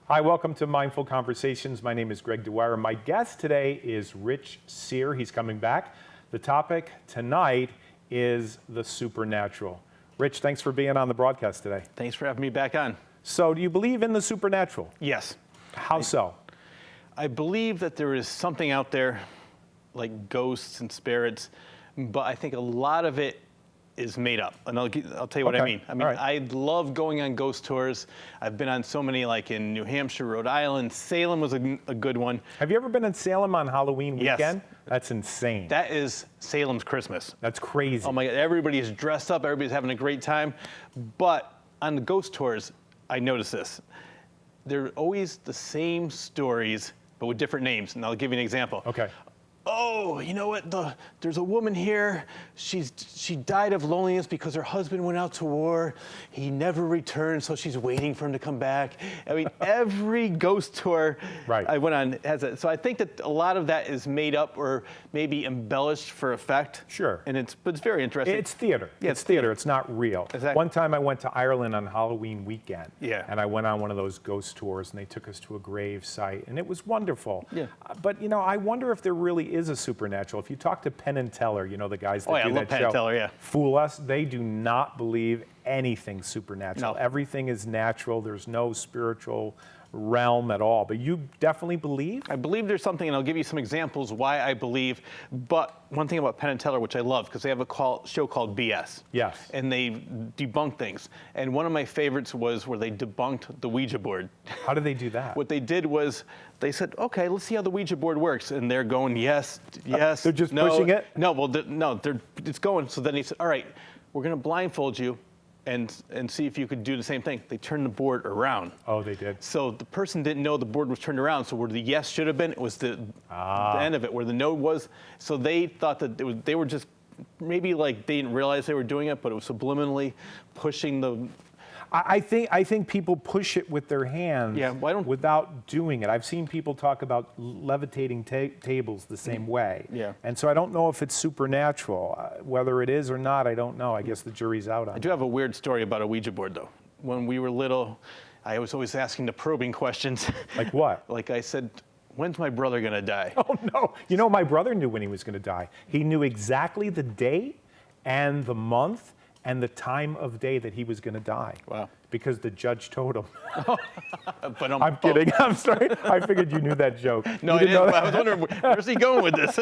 Hi, welcome to Mindful Conversations. My name is Greg Dwyer. My guest today is Rich Sear. He's coming back. The topic tonight is the supernatural. Rich, thanks for being on the broadcast today. Thanks for having me back on. So, do you believe in the supernatural? Yes. How so? I believe that there is something out there, like ghosts and spirits, but I think a lot of it is made up. And I'll tell you what I mean. Right. I love going on ghost tours. I've been on so many, like in New Hampshire, Rhode Island. Salem was a good one. Have you ever been in Salem on Halloween weekend? Yes. That's insane. That is Salem's Christmas. That's crazy. Oh my God, everybody's dressed up, everybody's having a great time. But on the ghost tours, I noticed this. They're always the same stories, but with different names. And I'll give you an example. Okay. Oh, you know what? There's a woman here. She died of loneliness because her husband went out to war. He never returned, so she's waiting for him to come back. I mean, every ghost tour I went on has it. So I think that a lot of that is made up or maybe embellished for effect. Sure. And it's very interesting. It's theater. Yeah, it's theater. It's not real. Exactly. One time I went to Ireland on Halloween weekend. Yeah. And I went on one of those ghost tours, and they took us to a grave site, and it was wonderful. Yeah. But, you know, I wonder if there really is a supernatural. If you talk to Penn and Teller, you know, the guys that do I love that Penn show, and Teller, yeah. Fool Us, they do not believe anything supernatural. No. Everything is natural. There's no spiritual realm at all. But you definitely believe? I believe there's something, and I'll give you some examples why I believe. But one thing about Penn and Teller, which I love, because they have a show called BS. Yes. And they debunk things. And one of my favorites was where they debunked the Ouija board. How did they do that? What they did was they said, okay, let's see how the Ouija board works. And they're going, yes, yes. They're just no, pushing it? No, well, it's going. So then he said, all right, we're going to blindfold you and see if you could do the same thing. They turned the board around. Oh, they did. So the person didn't know the board was turned around. So where the yes should have been, it was the end of it, where the no was. So they thought that they were just maybe like they didn't realize they were doing it, but it was subliminally pushing the. I think people push it with their hands without doing it. I've seen people talk about levitating tables the same way. Yeah. And so I don't know if it's supernatural. Whether it is or not, I don't know. I guess the jury's out on it. I do have a weird story about a Ouija board, though. When we were little, I was always asking the probing questions. Like what? Like I said, when's my brother going to die? Oh, no. You know, my brother knew when he was going to die. He knew exactly the date and the month and the time of day that he was going to die. Wow. Because the judge told him. But I'm kidding. I'm sorry. I figured you knew that joke. No, I didn't. I was wondering, where's he going with this?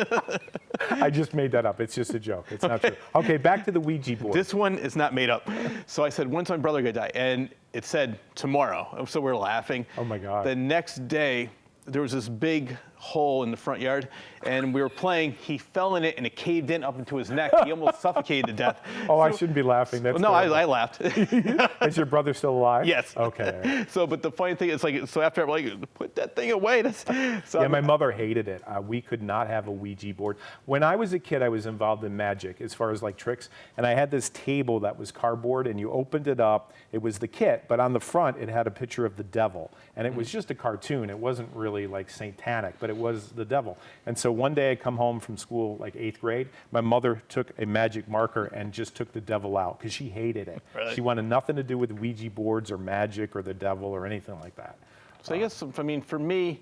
I just made that up. It's just a joke. It's not true. Okay, back to the Ouija board. This one is not made up. So I said, when's my brother going to die? And it said tomorrow. So we're laughing. Oh, my God. The next day, there was this big hole in the front yard, and we were playing. He fell in it, and it caved in up into his neck. He almost suffocated to death. Oh, I shouldn't be laughing. That's no, I laughed. Is your brother still alive? Yes. Okay. So, but the funny thing is, like, so after I'm like, put that thing away. Yeah, my mother hated it. We could not have a Ouija board. When I was a kid, I was involved in magic as far as like tricks, and I had this table that was cardboard, and you opened it up. It was the kit, but on the front, it had a picture of the devil, and it was just a cartoon. It wasn't really like satanic, but it was the devil. And so one day I come home from school, like 8th grade, my mother took a magic marker and just took the devil out because she hated it. Really? She wanted nothing to do with Ouija boards or magic or the devil or anything like that. So I guess, I mean, for me,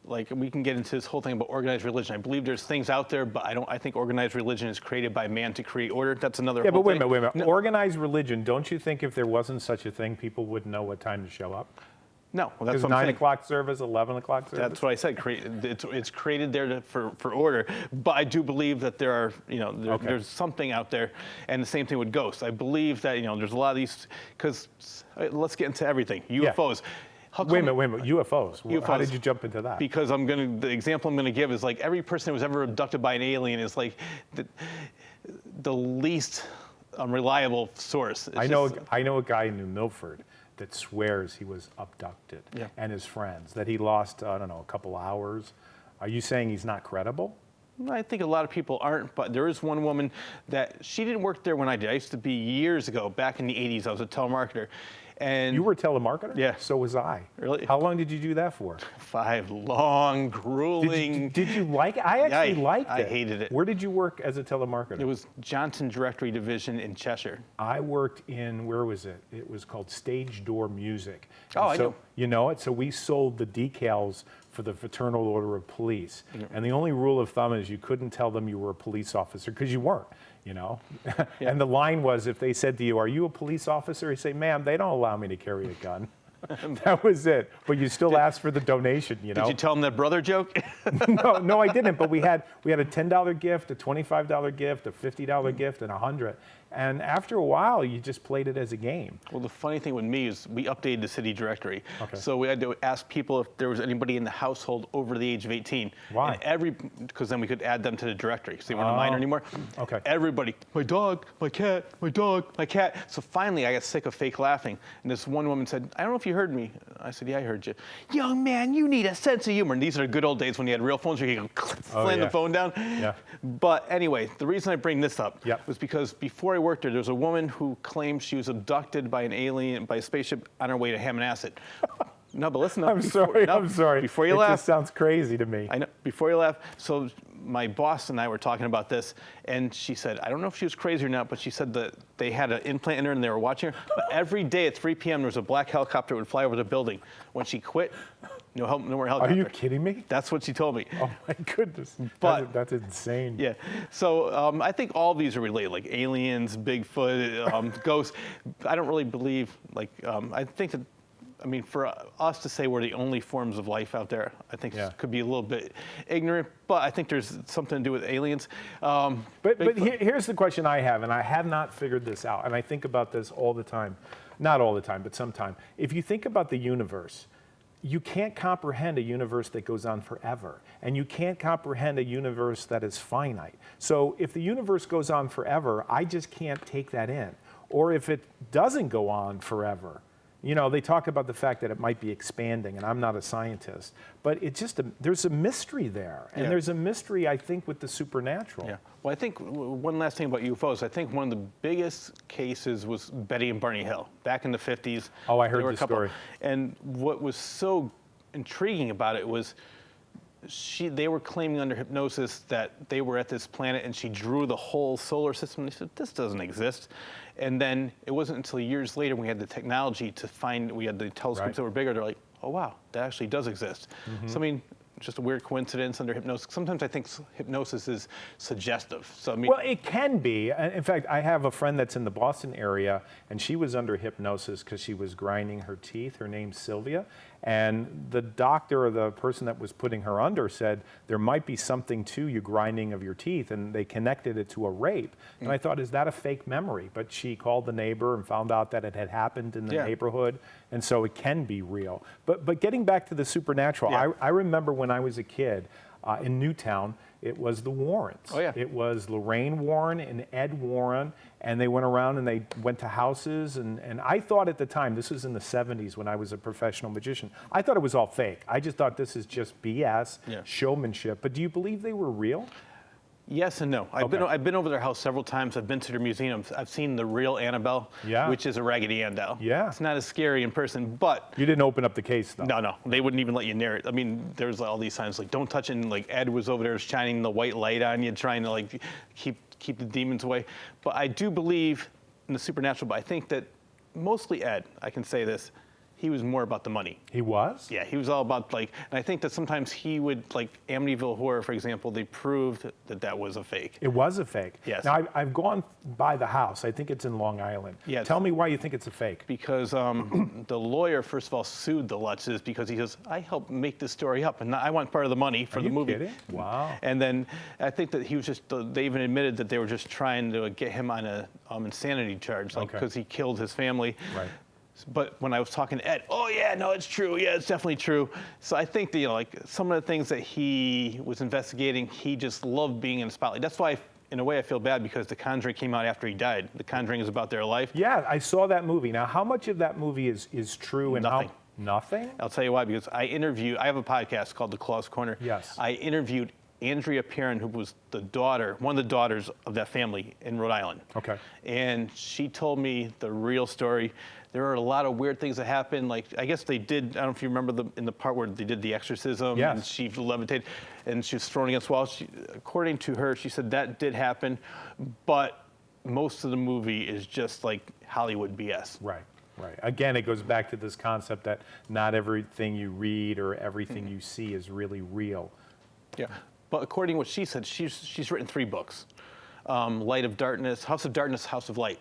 like we can get into this whole thing about organized religion. I believe there's things out there, but I think organized religion is created by man to create order. That's another Yeah, whole but wait a thing. minute. No. Organized religion, don't you think if there wasn't such a thing, people wouldn't know what time to show up? No, well, that's Because what I'm 9 saying. o'clock service, 11 o'clock service? That's what I said. It's created there for order. But I do believe that there are, there's something out there. And the same thing with ghosts. I believe that, there's a lot of these, because let's get into everything. UFOs. Yeah. Wait a minute. UFOs. UFOs. How did you jump into that? Because the example I'm going to give is like every person who was ever abducted by an alien is like the least reliable source. I know a guy in New Milford that swears he was abducted, Yeah. and his friends, that he lost, I don't know, a couple hours. Are you saying he's not credible? I think a lot of people aren't, but there is one woman that she didn't work there when I did. I used to be years ago, back in the 80s, I was a telemarketer. And You were a telemarketer? Yeah. So was I. Really? How long did you do that for? 5 long, grueling. Did you like it? I actually liked it. I hated it. Where did you work as a telemarketer? It was Johnson Directory Division in Cheshire. I worked in, where was it? It was called Stage Door Music. Oh, And I so, know. You know it? So we sold the decals for the Fraternal Order of Police. And the only rule of thumb is you couldn't tell them you were a police officer because you weren't, you know? And the line was, if they said to you, "Are you a police officer?" You say, "Ma'am, they don't allow me to carry a gun." That was it. But you still asked for the donation, you know? Did you tell them that brother joke? No, I didn't. But we had a $10 gift, a $25 gift, a $50 gift, and $100. And after a while, you just played it as a game. Well, the funny thing with me is we updated the city directory. Okay. So we had to ask people if there was anybody in the household over the age of 18. Why? And because then we could add them to the directory because they weren't a minor anymore. Okay. Everybody, my dog, my cat, my dog, my cat. So finally, I got sick of fake laughing. And this one woman said, "I don't know if you heard me." I said, "Yeah, I heard you." "Young man, you need a sense of humor." And these are the good old days when you had real phones where you could slam the phone down. Yeah. But anyway, the reason I bring this up Yep. was because before I worked there was a woman who claimed she was abducted by an alien, by a spaceship on her way to Hammonasset. No, but listen up. I'm sorry. Before you it laugh. just sounds crazy to me. I know, before you laugh. So my boss and I were talking about this, and she said, I don't know if she was crazy or not, but she said that they had an implant in her and they were watching her. But every day at 3 p.m. there was a black helicopter that would fly over the building. When she quit, no more Are helicopter. you kidding me? That's what she told me. Oh my goodness. But- that's insane. Yeah. So I think all these are related, like aliens, Bigfoot, ghosts. I don't really believe, I think that, I mean, for us to say we're the only forms of life out there, I think could be a little bit ignorant, but I think there's something to do with aliens. But here's the question I have, and I have not figured this out, and I think about this all the time. Not all the time, but sometime. If you think about the universe, you can't comprehend a universe that goes on forever, and you can't comprehend a universe that is finite. So if the universe goes on forever, I just can't take that in. Or if it doesn't go on forever, you know, they talk about the fact that it might be expanding, and I'm not a scientist, but there's a mystery there, and there's a mystery, I think, with the supernatural. Yeah. Well, I think one last thing about UFOs. I think one of the biggest cases was Betty and Barney Hill back in the 50s. Oh, I There heard were a the couple. story. And what was so intriguing about it was they were claiming under hypnosis that they were at this planet and she drew the whole solar system. They said, this doesn't exist. And then it wasn't until years later when we had the technology to find, we had the telescopes that were bigger, they're like, oh wow, that actually does exist. So I mean, just a weird coincidence under hypnosis. Sometimes I think hypnosis is suggestive. So I mean, Well, it can be. In fact, I have a friend that's in the Boston area, and she was under hypnosis because she was grinding her teeth. Her name's Sylvia. And the doctor or the person that was putting her under said, there might be something to you grinding of your teeth, and they connected it to a rape. And I thought, is that a fake memory? But she called the neighbor and found out that it had happened in the neighborhood, and so it can be real. But getting back to the supernatural, I remember when I was a kid in Newtown, it was the Warrens. Oh, yeah. It was Lorraine Warren and Ed Warren, and they went around and they went to houses, and I thought at the time, this was in the 70s when I was a professional magician, I thought it was all fake. I just thought this is just BS, showmanship. But do you believe they were real? yes and no. I've been over their house several times. I've been to their museums. I've seen the real Annabelle, which is a Raggedy Ann doll. Yeah. It's not as scary in person, but You didn't open up the case, though. no, they wouldn't even let you near it. I mean, there's all these signs like don't touch it, and like Ed was over there shining the white light on you, trying to like keep the demons away. But I do believe in the supernatural, but I think that mostly Ed, I can say this, he was more about the money. He was? Yeah, he was all about and I think that sometimes he would, Amityville Horror, for example, they proved that that was a fake. It was a fake. Yes. Now, I've gone by the house. I think it's in Long Island. Yes. Tell me why you think it's a fake. Because the lawyer, first of all, sued the Lutzes because he says, I helped make this story up, and I want part of the money for the movie. Kidding? Wow. And then I think that he was they even admitted that they were just trying to get him on a insanity charge, because he killed his family. Right. But when I was talking to Ed, oh yeah, no, it's true. Yeah, it's definitely true. So I think that, some of the things that he was investigating, he just loved being in the spotlight. That's why, in a way, I feel bad because The Conjuring came out after he died. The Conjuring is about their life. Yeah, I saw that movie. Now, how much of that movie is true and Nothing. Nothing? I'll tell you why, because I have a podcast called The Claw's Corner. Yes. I interviewed Andrea Perrin, who was one of the daughters of that family in Rhode Island. Okay. And she told me the real story. There are a lot of weird things that happened. Like, I guess they did, I don't know if you remember in the part where they did the exorcism. Yes. And she levitated and she was thrown against walls. According to her, she said that did happen, but most of the movie is just like Hollywood BS. Right. Right. Again, it goes back to this concept that not everything you read or everything you see is really real. Yeah. But according to what she said, she's written 3 books. Light of Darkness, House of Darkness, House of Light.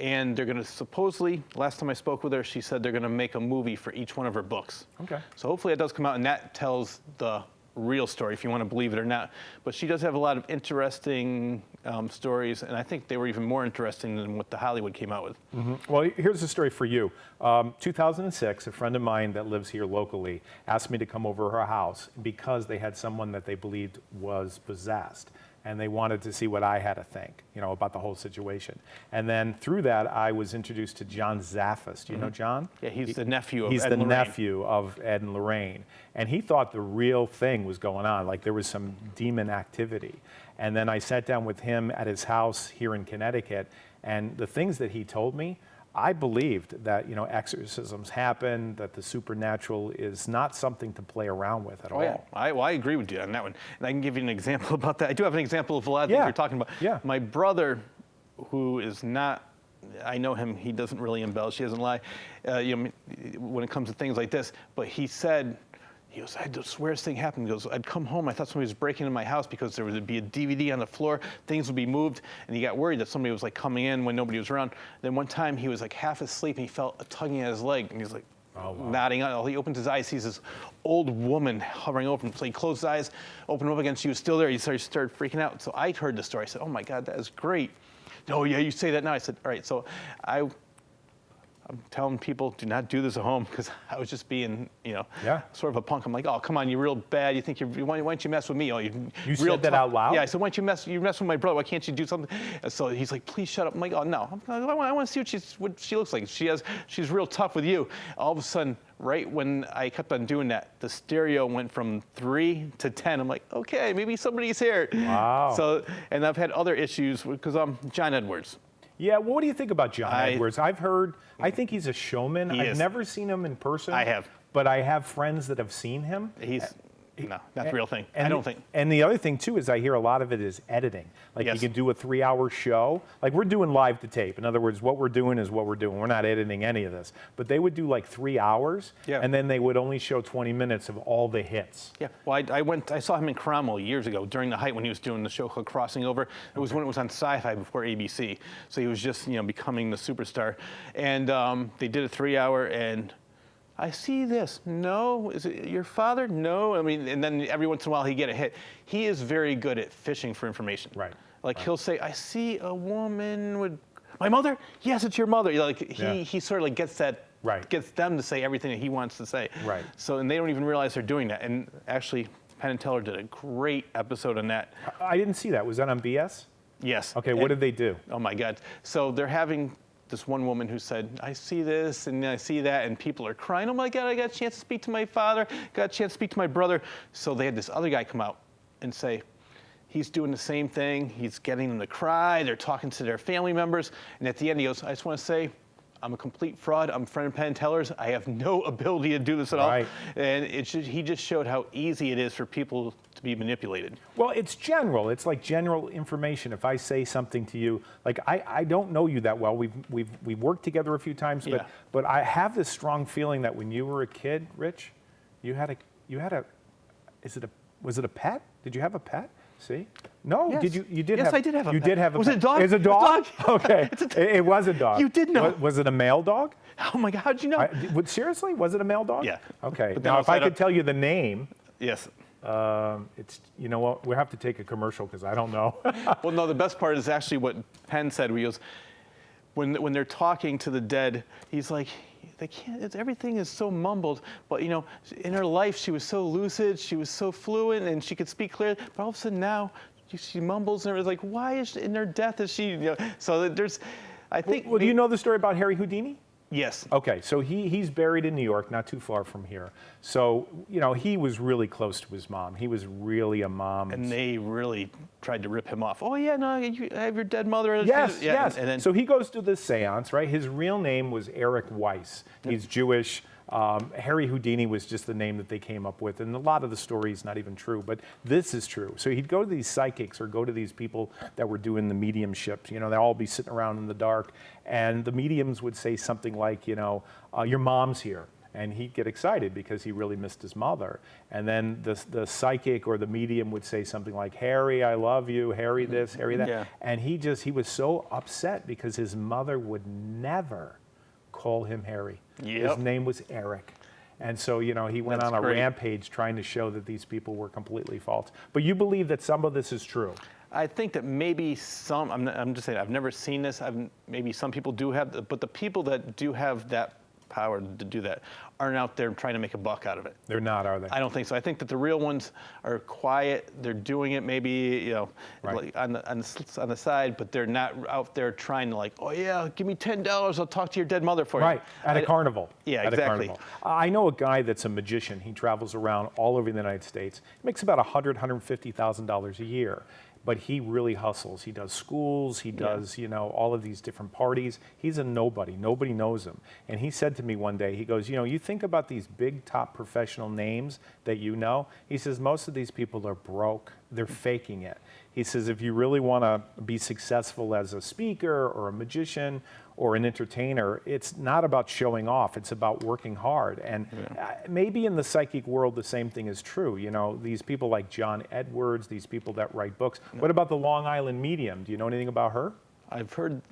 And they're going to supposedly, last time I spoke with her, she said they're going to make a movie for each one of her books. Okay. So hopefully it does come out, and that tells the real story, if you want to believe it or not. But she does have a lot of interesting stories, and I think they were even more interesting than what the Hollywood came out with. Mm-hmm. Well, here's a story for you. 2006, a friend of mine that lives here locally asked me to come over to her house because they had someone that they believed was possessed. And they wanted to see what I had to think, about the whole situation. And then through that, I was introduced to John Zaffis. Do you know John? Yeah, he's the nephew of He's Ed the and Lorraine. nephew of Ed and Lorraine. And he thought the real thing was going on, like there was some demon activity. And then I sat down with him at his house here in Connecticut, and the things that he told me, I believed that, exorcisms happen, that the supernatural is not something to play around with at all. Yeah, I agree with you on that one. And I can give you an example about that. I do have an example of a lot of things you're talking about. Yeah. My brother, who is not, I know him, he doesn't really embellish, he doesn't lie, when it comes to things like this, but he said, I had the swearest thing happen. He goes, I'd come home, I thought somebody was breaking into my house because there would be a DVD on the floor, things would be moved, and he got worried that somebody was like coming in when nobody was around. Then one time he was like half asleep and he felt a tugging at his leg, and he's like nodding out. He opens his eyes, sees this old woman hovering over him. So he closed his eyes, opened them up again, she was still there. He started freaking out. So I heard the story. I said, oh my God, that is great. Oh yeah, you say that now. I said, all right, so I'm telling people, do not do this at home, because I was just being, sort of a punk. I'm like, oh, come on, you're real bad. You think why don't you mess with me? Oh, you said that out loud? Yeah, I said, why don't you mess with my brother? Why can't you do something? And so he's like, please shut up. I'm like, oh no, I want to see what she looks like. She's real tough with you. All of a sudden, right when I kept on doing that, the stereo went from 3 to 10. I'm like, okay, maybe somebody's here. Wow. So, and I've had other issues because I'm John Edwards. Yeah, well, what do you think about John Edwards? I think he's a showman. I've never seen him in person. I have. But I have friends that have seen him. No, not the real thing. I don't think. And the other thing, too, is I hear a lot of it is editing. Like, Yes. you can do a 3-hour show. Like, we're doing live to tape. In other words, what we're doing is what we're doing. We're not editing any of this. But they would do, like, 3 hours, and then they would only show 20 minutes of all the hits. Yeah, well, I saw him in Cromwell years ago during the height when he was doing the show called Crossing Over. It was when it was on Sci-Fi before ABC. So he was just, becoming the superstar. And they did a 3-hour, and I see this. No. Is it your father? No. I mean, and then every once in a while he'd get a hit. He is very good at fishing for information. Right. Like he'll say, I see a woman with my mother? Yes, it's your mother. Like he sort of like gets that, gets them to say everything that he wants to say. Right. So, and they don't even realize they're doing that. And actually, Penn and Teller did a great episode on that. I didn't see that. Was that on BS? Yes. Okay, what did they do? Oh my God. So they're having this one woman who said, I see this and I see that, and people are crying. Oh my God, I got a chance to speak to my father, got a chance to speak to my brother. So they had this other guy come out and say, he's doing the same thing. He's getting them to cry. They're talking to their family members. And at the end, he goes, I just want to say, I'm a complete fraud. I'm a friend of Penn and Teller's. I have no ability to do this at all. And he just showed how easy it is for people to be manipulated. Well, it's general. It's like general information. If I say something to you, like I don't know you that well. We've worked together a few times, but I have this strong feeling that when you were a kid, Rich, you had a was it a pet? Did you have a pet? See? No, yes. Did you? You did. Yes, have, I did have a you pet. did have a was pet. It a dog? Is it a dog? A dog. Okay. It was a dog. You did know. Was it a male dog? Oh my God, how'd you know? Seriously? Was it a male dog? Yeah. Okay. But Now, if I could tell you the name. Yes. It's, you know what, we'll have to take a commercial because I don't know. Well, no, the best part is actually what Penn said. He goes, when they're talking to the dead, he's like, they can't, everything is so mumbled, but in her life, she was so lucid, she was so fluent, and she could speak clearly, but all of a sudden now, she mumbles, and it's like, why is in her death is she, so there's, I think. Well, do you know the story about Harry Houdini? Yes. Okay, so he's buried in New York, not too far from here. So, you know, he was really close to his mom. He was really a mom. And they really tried to rip him off. Oh, yeah, no, you have your dead mother. Yes, yeah, yes. And then, so he goes to this seance, right? His real name was Eric Weiss. He's Jewish. Harry Houdini was just the name that they came up with, and a lot of the story is not even true, but this is true. So he'd go to these psychics or go to these people that were doing the mediumship. You know, they'd all be sitting around in the dark, and the mediums would say something like, you know, your mom's here. And he'd get excited because he really missed his mother. And then the psychic or the medium would say something like, Harry, I love you, Harry this, Harry that. Yeah. And he was so upset because his mother would never call him Harry. Yep. His name was Eric. And so, you know, he went That's on a great. rampage trying to show that these people were completely false. But you believe that some of this is true? I think that maybe I'm just saying, I've never seen this. Maybe some people do have, but the people that do have that power to do that aren't out there trying to make a buck out of it. They're not, are they? I don't think so. I think that the real ones are quiet. They're doing it maybe, you know, Right. like on the side, but they're not out there trying to like, oh yeah, give me $10, I'll talk to your dead mother for you. Right, at a carnival. Yeah, At a exactly. carnival. I know a guy that's a magician. He travels around all over the United States. He makes about $150,000 a year. But he really hustles. He does schools, he does, you know, all of these different parties. He's a nobody. Nobody knows him. And he said to me one day, he goes, you know, you think about these big top professional names that you know. He says, most of these people are broke. They're faking it. He says, if you really want to be successful as a speaker or a magician or an entertainer, it's not about showing off. It's about working hard. And maybe in the psychic world, the same thing is true. You know, these people like John Edwards, these people that write books. What about the Long Island medium? Do you know anything about her? I've heard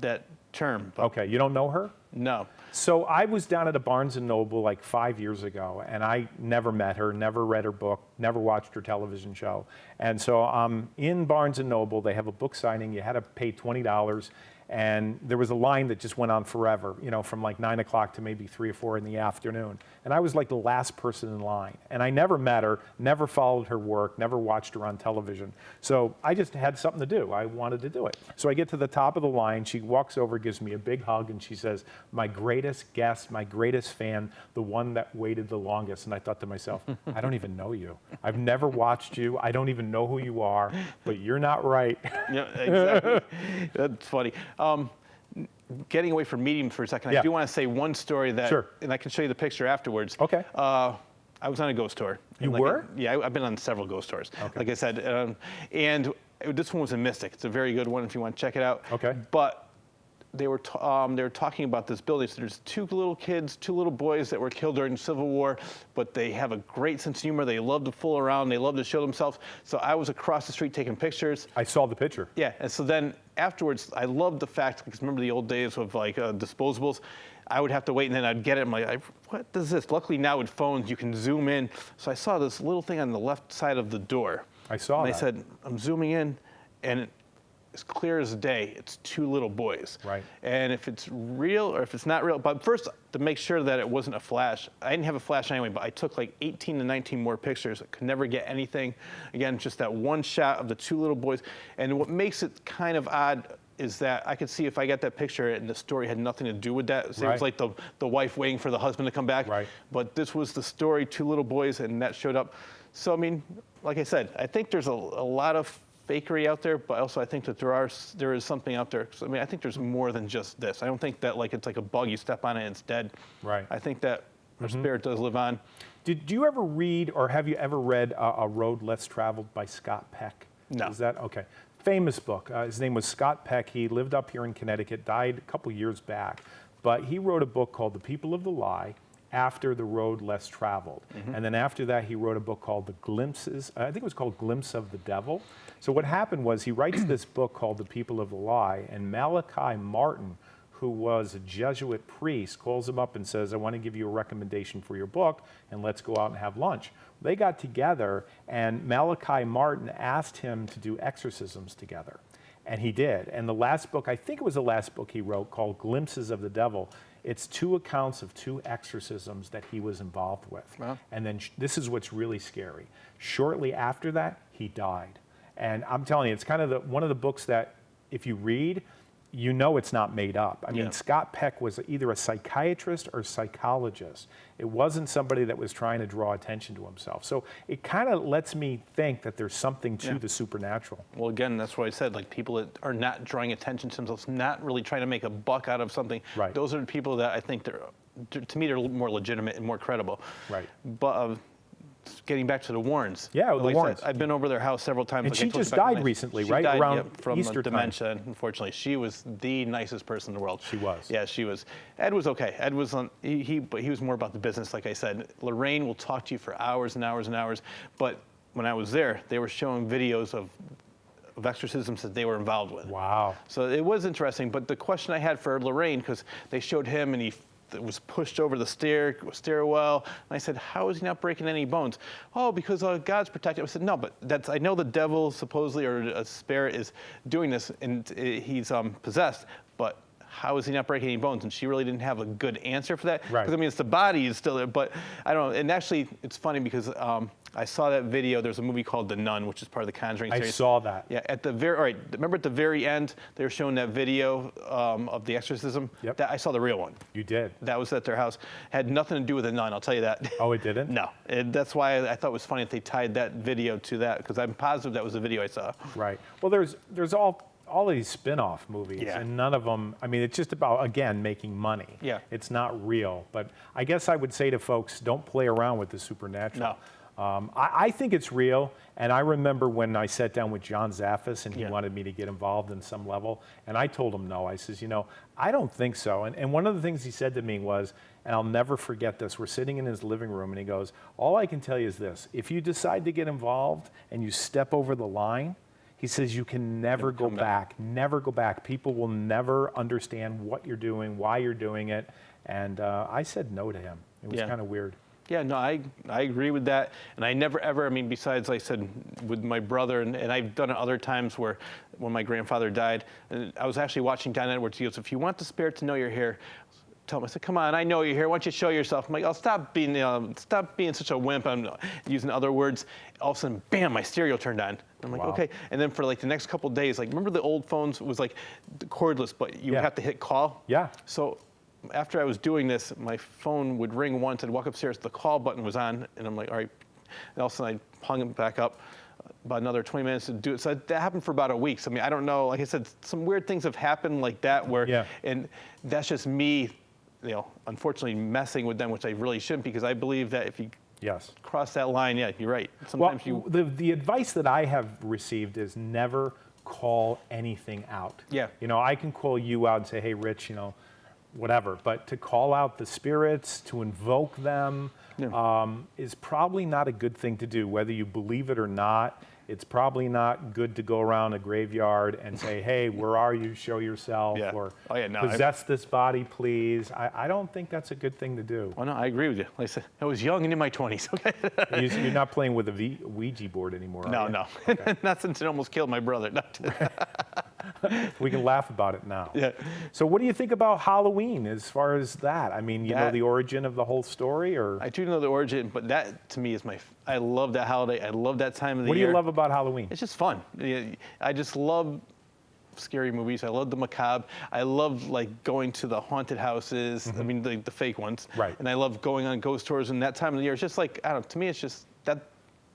that term. But Okay, you don't know her? No. So I was down at a Barnes & Noble like 5 years ago, and I never met her, never read her book, never watched her television show. And so in Barnes & Noble, they have a book signing. You had to pay $20, and there was a line that just went on forever, you know, from like 9 o'clock to maybe 3 or 4 in the afternoon. And I was like the last person in line. And I never met her, never followed her work, never watched her on television. So I just had something to do. I wanted to do it. So I get to the top of the line. She walks over, gives me a big hug, and she says, my greatest guest, my greatest fan, the one that waited the longest. And I thought to myself, I don't even know you. I've never watched you. I don't even know who you are, but you're not right. Yeah, exactly. That's funny. Getting away from medium for a second, I do want to say one story that, Sure. and I can show you the picture afterwards. Okay. I was on a ghost tour. You And were? Yeah, I've been on several ghost tours. Okay. Like I said, and this one was a Mystic. It's a very good one if you want to check it out. Okay. But they were talking about this building. So there's two little boys that were killed during the Civil War, but they have a great sense of humor. They love to fool around. They love to show themselves. So I was across the street taking pictures. I saw the picture. Yeah, and so then afterwards, I loved the fact, because remember the old days of like disposables? I would have to wait and then I'd get it. I'm like, what is this? Luckily now with phones, you can zoom in. So I saw this little thing on the left side of the door. I saw and that. I said, I'm zooming in, and it's clear as day, it's two little boys. Right. And if it's real or if it's not real, but first to make sure that it wasn't a flash, I didn't have a flash anyway, but I took like 18 to 19 more pictures. I could never get anything. Again, just that one shot of the two little boys. And what makes it kind of odd is that I could see if I got that picture and the story had nothing to do with that. So It Right. was like the wife waiting for the husband to come back. Right. But this was the story, two little boys, and that showed up. So, I mean, like I said, I think there's a lot of fakery out there, but also I think that there is something out there. So, I mean, I think there's more than just this. I don't think that like it's like a bug, you step on it and it's dead. Right. I think that our spirit does live on. Did you ever read or have you ever read A Road Less Traveled by Scott Peck? No. Is that okay? Famous book. His name was Scott Peck. He lived up here in Connecticut, died a couple years back. But he wrote a book called The People of the Lie after The Road Less Traveled. And then after that, he wrote a book called The Glimpses. I think it was called Glimpse of the Devil. So what happened was he writes this book called The People of the Lie, and Malachi Martin, who was a Jesuit priest, calls him up and says, I want to give you a recommendation for your book, and let's go out and have lunch. They got together, and Malachi Martin asked him to do exorcisms together. And he did. And the last book, I think it was the last book he wrote, called Glimpses of the Devil, it's 2 accounts of 2 exorcisms that he was involved with. Wow. And then this is what's really scary. Shortly after that, he died. And I'm telling you, it's kind of one of the books that if you read, you know it's not made up. I mean, Yeah. Scott Peck was either a psychiatrist or psychologist. It wasn't somebody that was trying to draw attention to himself. So it kind of lets me think that there's something to the supernatural. Well, again, that's what I said. Like, people that are not drawing attention to themselves, not really trying to make a buck out of something. Right. Those are the people that I think to me, they're more legitimate and more credible. Right. But getting back to the Warrens. Yeah, the like I said, Warrens. I've been over their house several times. And like I she told you just back in died my- recently, she right? died, Around yep, from Easter time. dementia, unfortunately. She was the nicest person in the world. She was. Yeah, she was. Ed was okay. Ed was on, but he was more about the business, like I said. Lorraine will talk to you for hours and hours and hours. But when I was there, they were showing videos of exorcisms that they were involved with. Wow. So it was interesting. But the question I had for Lorraine, because they showed him and he was pushed over the stairwell. And I said, how is he not breaking any bones? Oh, because God's protecting him. I said, no, but I know the devil supposedly, or a spirit, is doing this, and he's possessed, but how is he not breaking any bones? And she really didn't have a good answer for that. Right. Because, I mean, it's the body is still there, but I don't know. And actually, it's funny because I saw that video. There's a movie called The Nun, which is part of the Conjuring series. I saw that. Yeah, all right, remember at the very end, they were showing that video of the exorcism? Yep. I saw the real one. You did. That was at their house. Had nothing to do with the nun, I'll tell you that. Oh, it didn't? No. And that's why I thought it was funny that they tied that video to that, because I'm positive that was the video I saw. Right. Well, there's all of these spin-off movies, Yeah. and none of them, I mean, it's just about, again, making money. Yeah. It's not real. But I guess I would say to folks, don't play around with the supernatural. No. I think it's real, and I remember when I sat down with John Zaffis and he Yeah. wanted me to get involved in some level, and I told him no. I says, I don't think so. And one of the things he said to me was, and I'll never forget this, we're sitting in his living room, and he goes, all I can tell you is this: if you decide to get involved and you step over the line, he says, you can never go back, never go back. People will never understand what you're doing, why you're doing it. And I said no to him. It was Yeah. kind of weird. Yeah, no, I agree with that. And I never ever, I mean, besides, like I said, with my brother, and I've done it other times where when my grandfather died, and I was actually watching Don Edwards. He goes, if you want the spirit to know you're here, tell him. I said, come on, I know you're here. Why don't you show yourself? I'm like, oh, stop being such a wimp. I'm using other words. All of a sudden, bam, my stereo turned on. I'm like, Wow. okay. And then for like the next couple of days, like, remember the old phones was like cordless, but you would Yeah. have to hit call? Yeah. So after I was doing this, my phone would ring once. I'd walk upstairs, the call button was on, and I'm like, all right. And all of a sudden, I hung it back up. About another 20 minutes to do it. So that happened for about a week. So, I mean, I don't know. Like I said, some weird things have happened like that where, Yeah. and that's just me, unfortunately messing with them, which I really shouldn't, because I believe that if you Yes. cross that line, yeah, you're right. Well, Sometimes the advice that I have received is never call anything out. Yeah. I can call you out and say, hey, Rich, whatever. But to call out the spirits, to invoke them, is probably not a good thing to do, whether you believe it or not. It's probably not good to go around a graveyard and say, hey, where are you? Show yourself. Yeah. Or Oh, yeah, no, possess this body, please. I don't think that's a good thing to do. Oh, no, I agree with you. Like I said, I was young and in my 20s, okay? You're not playing with a Ouija board anymore, No, are you? no. Not since it almost killed my brother. No. We can laugh about it now. Yeah. So what do you think about Halloween as far as that? I mean, you know the origin of the whole story, or? I do know the origin, but that to me is I love that holiday. I love that time of the year. What do you love about Halloween? It's just fun. I just love scary movies. I love the macabre. I love like going to the haunted houses. I mean, the fake ones. Right. And I love going on ghost tours. And that time of the year, it's just like, I don't know, to me, it's just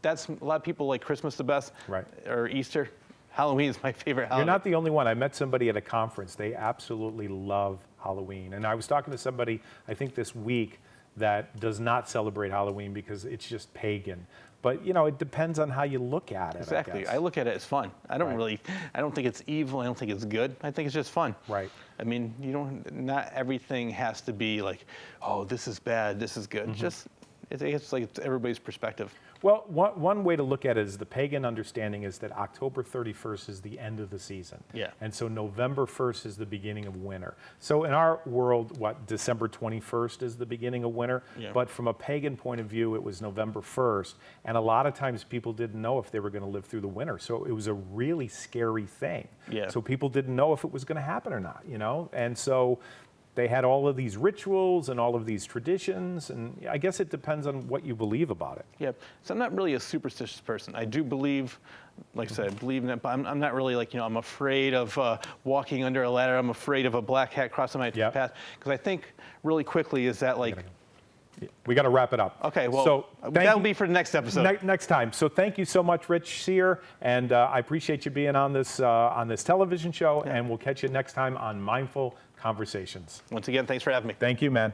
that's a lot of people like Christmas the best. Right. Or Easter. Halloween is my favorite holiday. You're not the only one. I met somebody at a conference. They absolutely love Halloween. And I was talking to somebody, I think this week, that does not celebrate Halloween because it's just pagan. But, it depends on how you look at it. Exactly. I guess. I look at it as fun. I don't Right. I don't think it's evil. I don't think it's good. I think it's just fun. Right. I mean, not everything has to be like, oh, this is bad, this is good. It's like it's everybody's perspective. Well, one way to look at it is the pagan understanding is that October 31st is the end of the season. Yeah. And so November 1st is the beginning of winter. So in our world, December 21st is the beginning of winter? Yeah. But from a pagan point of view, it was November 1st. And a lot of times people didn't know if they were going to live through the winter. So it was a really scary thing. Yeah. So people didn't know if it was going to happen or not, And so they had all of these rituals and all of these traditions, and I guess it depends on what you believe about it. Yeah, so I'm not really a superstitious person. I do believe, like I said, I believe in it, but I'm not really like, I'm afraid of walking under a ladder. I'm afraid of a black cat crossing my path. Because I think really quickly is that like, we got to wrap it up. okay, well, so that'll be for the next episode. Next time. So thank you so much, Rich Sear, and I appreciate you being on this television show, and we'll catch you next time on Mindful Conversations. Once again, thanks for having me. Thank you, man.